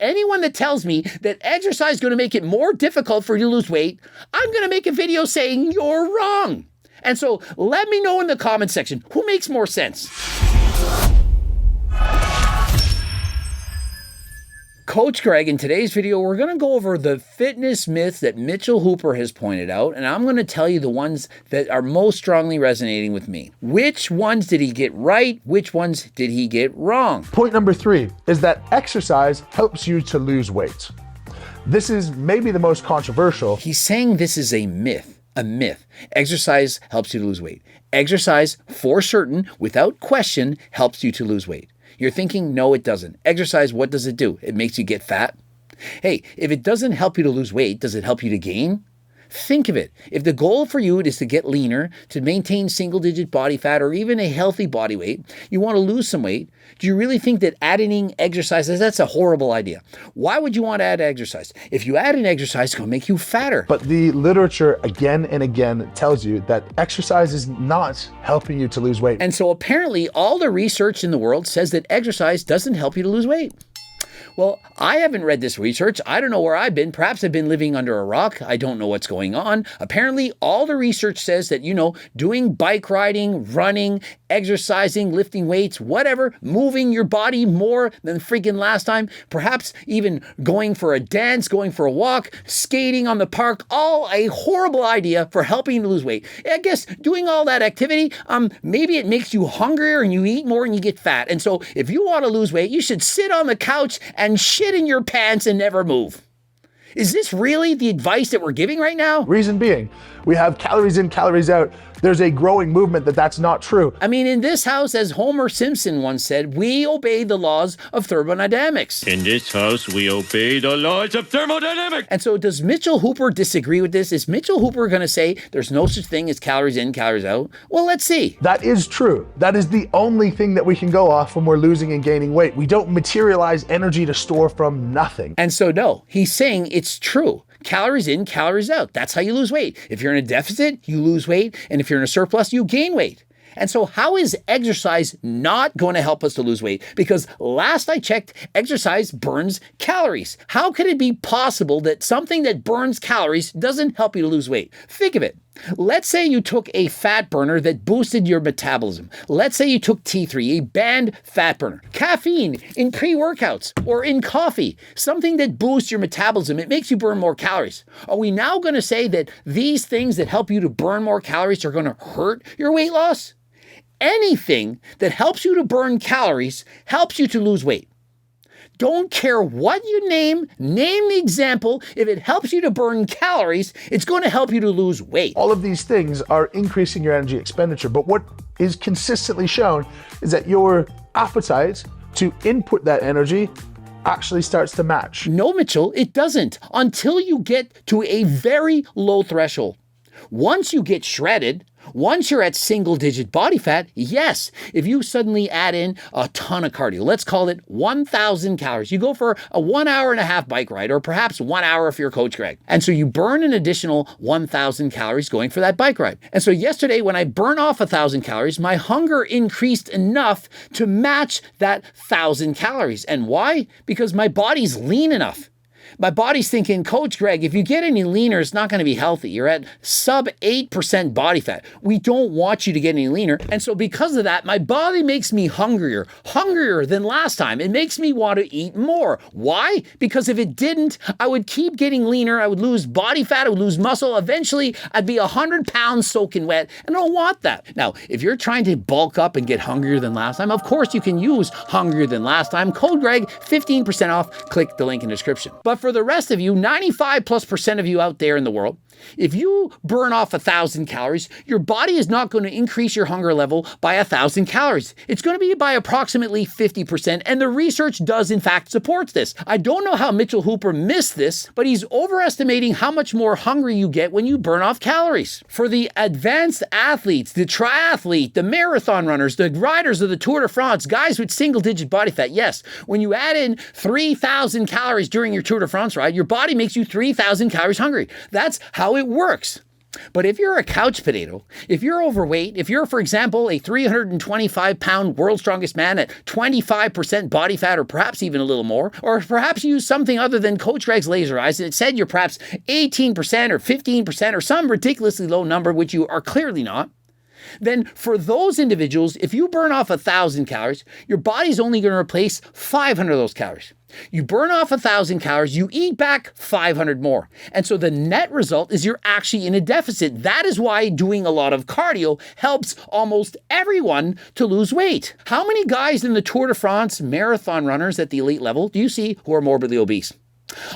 anyone that tells me that exercise is going to make it more difficult for you to lose weight, I'm going to make a video saying you're wrong. And so let me know in the comment section who makes more sense. Coach Greg, in today's video, we're going to go over the fitness myths that Mitchell Hooper has pointed out, and I'm going to tell you the ones that are most strongly resonating with me. Which ones did he get right? Which ones did he get wrong? Point number 3 is that exercise helps you to lose weight. This is maybe the most controversial. He's saying this is a myth. A myth. Exercise helps you to lose weight. Exercise, for certain, without question, helps you to lose weight. You're thinking, no, it doesn't. Exercise, what does it do? It makes you get fat. Hey, if it doesn't help you to lose weight, does it help you to gain? Think of it. If the goal for you is to get leaner, to maintain single-digit body fat, or even a healthy body weight, you want to lose some weight, do you really think that adding exercise, that's a horrible idea? Why would you want to add exercise? If you add an exercise, it's going to make you fatter. But the literature again and again tells you that exercise is not helping you to lose weight. And so apparently all the research in the world says that exercise doesn't help you to lose weight. Well, I haven't read this research. I don't know where I've been. Perhaps I've been living under a rock. I don't know what's going on. Apparently, all the research says that, doing bike riding, running, exercising, lifting weights, whatever, moving your body more than freaking last time, perhaps even going for a dance, going for a walk, skating on the park, all a horrible idea for helping you to lose weight. I guess doing all that activity, maybe it makes you hungrier and you eat more and you get fat. And so if you want to lose weight, you should sit on the couch and shit in your pants and never move. Is this really the advice that we're giving right now? Reason being, we have calories in, calories out. There's a growing movement that that's not true. I mean, in this house, as Homer Simpson once said, we obey the laws of thermodynamics. In this house, we obey the laws of thermodynamics. And so does Mitchell Hooper disagree with this? Is Mitchell Hooper going to say there's no such thing as calories in, calories out? Well, let's see. That is true. That is the only thing that we can go off when we're losing and gaining weight. We don't materialize energy to store from nothing. And so no, he's saying it's true. Calories in, calories out. That's how you lose weight. If you're in a deficit, you lose weight. And if you're in a surplus, you gain weight. And so how is exercise not going to help us to lose weight? Because last I checked, exercise burns calories. How could it be possible that something that burns calories doesn't help you to lose weight? Think of it. Let's say you took a fat burner that boosted your metabolism. Let's say you took T3, a banned fat burner. Caffeine in pre-workouts or in coffee, something that boosts your metabolism. It makes you burn more calories. Are we now going to say that these things that help you to burn more calories are going to hurt your weight loss? Anything that helps you to burn calories helps you to lose weight. Don't care what you name the example. If it helps you to burn calories, it's going to help you to lose weight. All of these things are increasing your energy expenditure, but what is consistently shown is that your appetite to input that energy actually starts to match. No, Mitchell, it doesn't, until you get to a very low threshold. Once you get shredded, once you're at single-digit body fat, yes, if you suddenly add in a ton of cardio, let's call it 1,000 calories. You go for a 1 hour and a half bike ride, or perhaps 1 hour if you're Coach Greg. And so you burn an additional 1,000 calories going for that bike ride. And so yesterday, when I burn off 1,000 calories, my hunger increased enough to match that 1,000 calories. And why? Because my body's lean enough. My body's thinking, Coach Greg, if you get any leaner, it's not going to be healthy. You're at sub 8% body fat. We don't want you to get any leaner. And so because of that, my body makes me hungrier than last time. It makes me want to eat more. Why? Because if it didn't, I would keep getting leaner. I would lose body fat. I would lose muscle. Eventually, I'd be 100 pounds soaking wet. And I don't want that. Now, if you're trying to bulk up and get hungrier than last time, of course you can use hungrier than last time. Code Greg, 15% off. Click the link in the description. But for the rest of you, 95+% of you out there in the world, if you burn off 1,000 calories, your body is not going to increase your hunger level by 1,000 calories. It's going to be by approximately 50%, and the research does in fact support this. I don't know how Mitchell Hooper missed this, but he's overestimating how much more hungry you get when you burn off calories. For the advanced athletes, the triathlete, the marathon runners, the riders of the Tour de France, guys with single-digit body fat, yes, when you add in 3,000 calories during your Tour de France ride, your body makes you 3,000 calories hungry. That's how it works. But if you're a couch potato, if you're overweight, if you're, for example, a 325-pound world's strongest man at 25% body fat or perhaps even a little more, or perhaps you use something other than Coach Greg's laser eyes and it said you're perhaps 18% or 15% or some ridiculously low number, which you are clearly not, then for those individuals, if you burn off 1,000 calories, your body's only going to replace 500 of those calories. You burn off 1,000 calories, you eat back 500 more. And so the net result is you're actually in a deficit. That is why doing a lot of cardio helps almost everyone to lose weight. How many guys in the Tour de France marathon runners at the elite level do you see who are morbidly obese?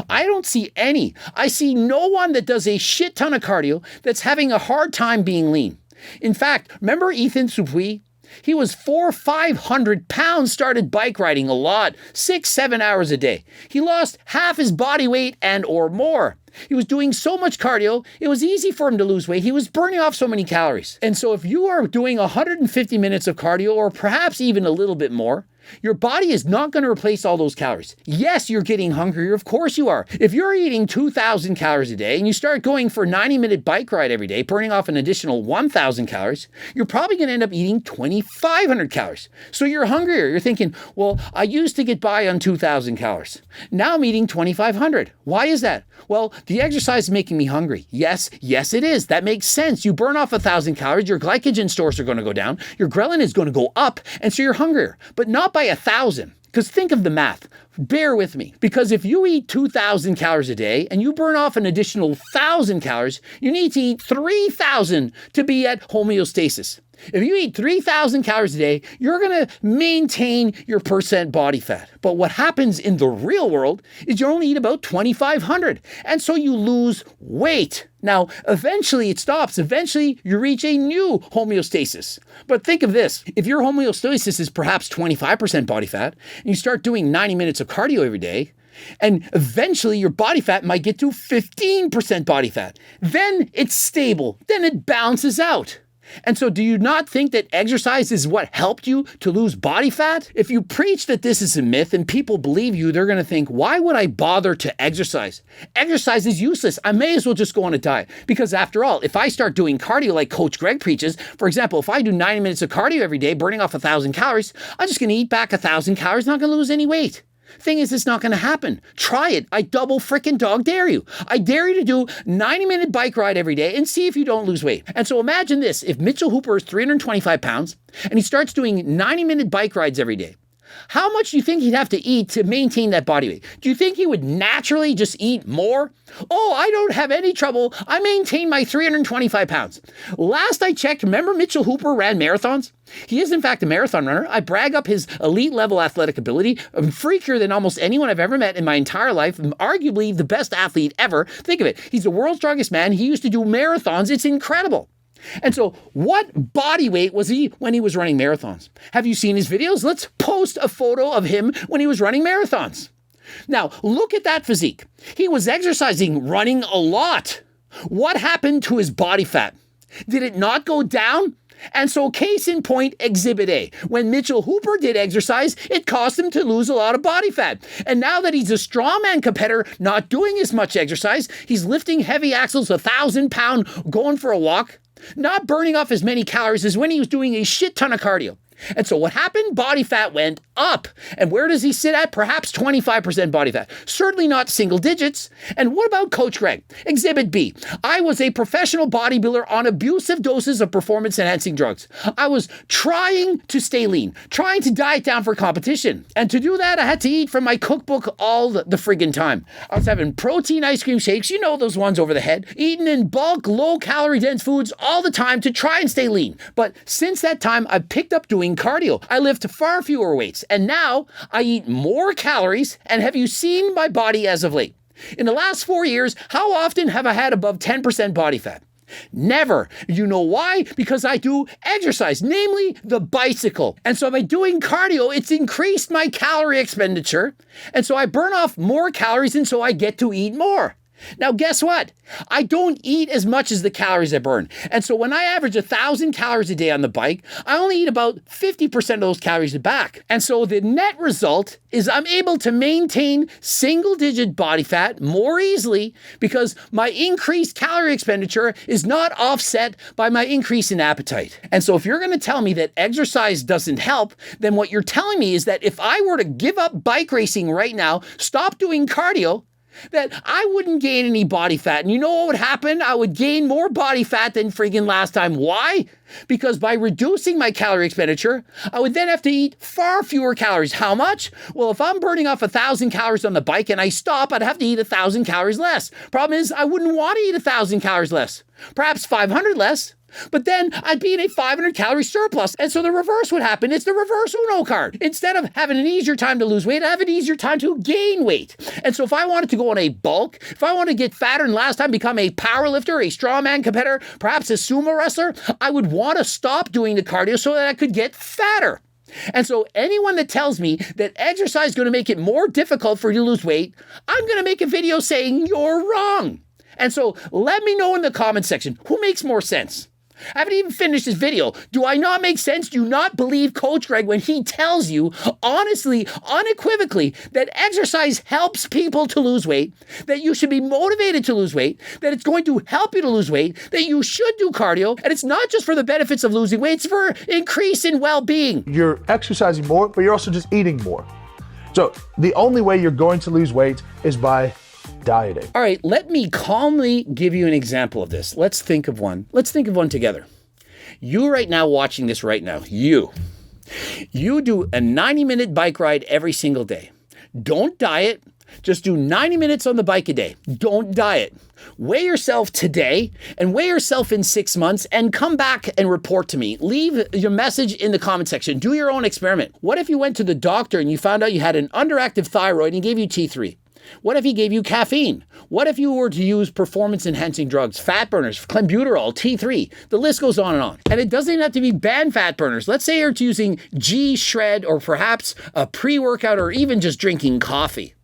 I don't see any. I see no one that does a shit ton of cardio that's having a hard time being lean. In fact, remember Ethan Suplee? He was 500 pounds, started bike riding a lot, 6-7 hours a day. He lost half his body weight and or more. He was doing so much cardio, it was easy for him to lose weight. He was burning off so many calories. And so if you are doing 150 minutes of cardio, or perhaps even a little bit more, your body is not going to replace all those calories. Yes, you're getting hungrier. Of course you are. If you're eating 2,000 calories a day and you start going for a 90-minute bike ride every day, burning off an additional 1,000 calories, you're probably going to end up eating 2,500 calories. So you're hungrier. You're thinking, well, I used to get by on 2,000 calories. Now I'm eating 2,500. Why is that? Well, the exercise is making me hungry. Yes, it is. That makes sense. You burn off 1,000 calories, your glycogen stores are going to go down, your ghrelin is going to go up, and so you're hungrier. But not by 1,000. Because think of the math. Bear with me. Because if you eat 2,000 calories a day and you burn off an additional 1,000 calories, you need to eat 3,000 to be at homeostasis. If you eat 3,000 calories a day, you're going to maintain your percent body fat. But what happens in the real world is you only eat about 2,500. And so you lose weight. Now, eventually it stops. Eventually you reach a new homeostasis. But think of this. If your homeostasis is perhaps 25% body fat, and you start doing 90 minutes of cardio every day, and eventually your body fat might get to 15% body fat. Then it's stable. Then it balances out. And so do you not think that exercise is what helped you to lose body fat? If you preach that this is a myth and people believe you, they're going to think, why would I bother to exercise? Exercise is useless. I may as well just go on a diet. Because after all, if I start doing cardio like Coach Greg preaches, for example, if I do 90 minutes of cardio every day, burning off 1,000 calories, I'm just going to eat back 1,000 calories, not going to lose any weight. Thing is, it's not going to happen. Try it. I double frickin' dog dare you. I dare you to do 90-minute bike ride every day and see if you don't lose weight. And so imagine this. If Mitchell Hooper is 325 pounds and he starts doing 90-minute bike rides every day, how much do you think he'd have to eat to maintain that body weight? Do you think he would naturally just eat more? Oh, I don't have any trouble. I maintain my 325 pounds. Last I checked, remember Mitchell Hooper ran marathons? He is, in fact, a marathon runner. I brag up his elite level athletic ability. I'm freakier than almost anyone I've ever met in my entire life. I'm arguably the best athlete ever. Think of it. He's the world's strongest man. He used to do marathons. It's incredible. And so what body weight was he when he was running marathons? Have you seen his videos? Let's post a photo of him when he was running marathons. Now, look at that physique. He was exercising, running a lot. What happened to his body fat? Did it not go down? And so case in point, Exhibit A. When Mitchell Hooper did exercise, it cost him to lose a lot of body fat. And now that he's a strongman competitor, not doing as much exercise, he's lifting heavy axles, 1,000 pound, going for a walk, not burning off as many calories as when he was doing a shit ton of cardio. And so what happened? Body fat went up. And where does he sit at? Perhaps 25% body fat. Certainly not single digits. And what about Coach Greg? Exhibit B. I was a professional bodybuilder on abusive doses of performance-enhancing drugs. I was trying to stay lean, trying to diet down for competition. And to do that, I had to eat from my cookbook all the friggin' time. I was having protein ice cream shakes, you know those ones over the head, eating in bulk, low-calorie dense foods all the time to try and stay lean. But since that time, I've picked up doing cardio. I lift far fewer weights, and now I eat more calories. And have you seen my body as of late? In the last 4 years, how often have I had above 10% body fat? Never. You know why? Because I do exercise, namely the bicycle. And so by doing cardio, it's increased my calorie expenditure. And so I burn off more calories, and so I get to eat more. Now, guess what? I don't eat as much as the calories I burn. And so when I average 1,000 calories a day on the bike, I only eat about 50% of those calories back. And so the net result is I'm able to maintain single-digit body fat more easily because my increased calorie expenditure is not offset by my increase in appetite. And so if you're going to tell me that exercise doesn't help, then what you're telling me is that if I were to give up bike racing right now, stop doing cardio, that I wouldn't gain any body fat. And you know what would happen? I would gain more body fat than friggin' last time. Why? Because by reducing my calorie expenditure, I would then have to eat far fewer calories. How much? Well, if I'm burning off 1,000 calories on the bike and I stop, I'd have to eat 1,000 calories less. Problem is, I wouldn't want to eat 1,000 calories less. Perhaps 500 less. But then I'd be in a 500 calorie surplus. And so the reverse would happen. It's the reverse Uno card. Instead of having an easier time to lose weight, I have an easier time to gain weight. And so if I wanted to go on a bulk, if I want to get fatter and last time become a power lifter, a strongman competitor, perhaps a sumo wrestler, I would want to stop doing the cardio so that I could get fatter. And so anyone that tells me that exercise is going to make it more difficult for you to lose weight, I'm going to make a video saying you're wrong. And so let me know in the comment section, who makes more sense? I haven't even finished this video. Do I not make sense? Do you not believe Coach Greg when he tells you, honestly, unequivocally, that exercise helps people to lose weight, that you should be motivated to lose weight, that it's going to help you to lose weight, that you should do cardio, and it's not just for the benefits of losing weight, it's for increase in well-being. You're exercising more, but you're also just eating more. So the only way you're going to lose weight is by dieting. All right, let me calmly give you an example of this. Let's think of one. Let's think of one together. You right now watching this right now, you do a 90-minute bike ride every single day. Don't diet. Just do 90 minutes on the bike a day. Don't diet. Weigh yourself today and weigh yourself in 6 months and come back and report to me. Leave your message in the comment section. Do your own experiment. What if you went to the doctor and you found out you had an underactive thyroid and he gave you T3? What if he gave you caffeine? What if you were to use performance-enhancing drugs, fat burners, clenbuterol, T3? The list goes on and on. And it doesn't even have to be banned fat burners. Let's say you're using G-Shred or perhaps a pre-workout or even just drinking coffee.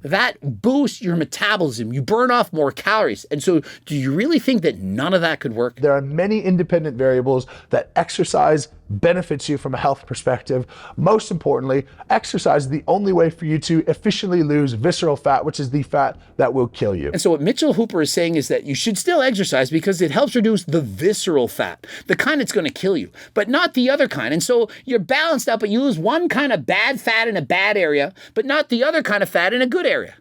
That boosts your metabolism. You burn off more calories. And so do you really think that none of that could work? There are many independent variables that exercise benefits you from a health perspective. Most importantly, exercise is the only way for you to efficiently lose visceral fat, which is the fat that will kill you. And so what Mitchell Hooper is saying is that you should still exercise because it helps reduce the visceral fat, the kind that's going to kill you, but not the other kind. And so you're balanced out, but you lose one kind of bad fat in a bad area, but not the other kind of fat in a good area.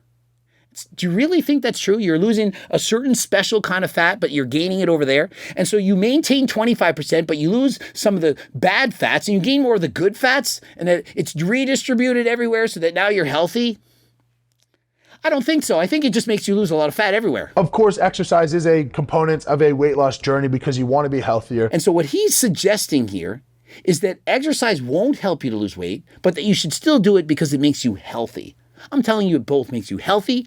Do you really think that's true? You're losing a certain special kind of fat, but you're gaining it over there. And so you maintain 25%, but you lose some of the bad fats and you gain more of the good fats and that it's redistributed everywhere so that now you're healthy. I don't think so. I think it just makes you lose a lot of fat everywhere. Of course, exercise is a component of a weight loss journey because you want to be healthier. And so what he's suggesting here is that exercise won't help you to lose weight, but that you should still do it because it makes you healthy. I'm telling you, it both makes you healthy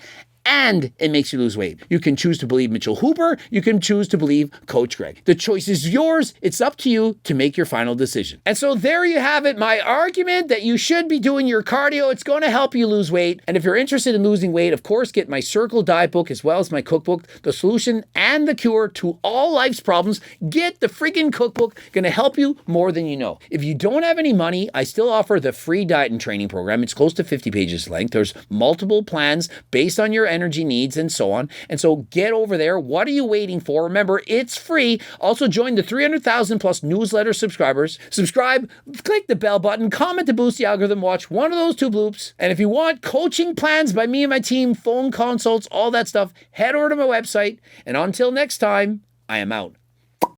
and it makes you lose weight. You can choose to believe Mitchell Hooper. You can choose to believe Coach Greg. The choice is yours. It's up to you to make your final decision. And so there you have it. My argument that you should be doing your cardio. It's going to help you lose weight. And if you're interested in losing weight, of course, get my Circle Diet book as well as my cookbook, The Solution and the Cure to All Life's Problems. Get the friggin' cookbook. Going to help you more than you know. If you don't have any money, I still offer the free diet and training program. It's close to 50 pages length. There's multiple plans based on your energy needs and so on. And so get over there. What are you waiting for? Remember, it's free. Also join the 300,000 plus newsletter subscribers. Subscribe, click the bell button, comment to boost the algorithm, watch one of those two bloops. And if you want coaching plans by me and my team, phone consults, all that stuff, head over to my website. And until next time, I am out.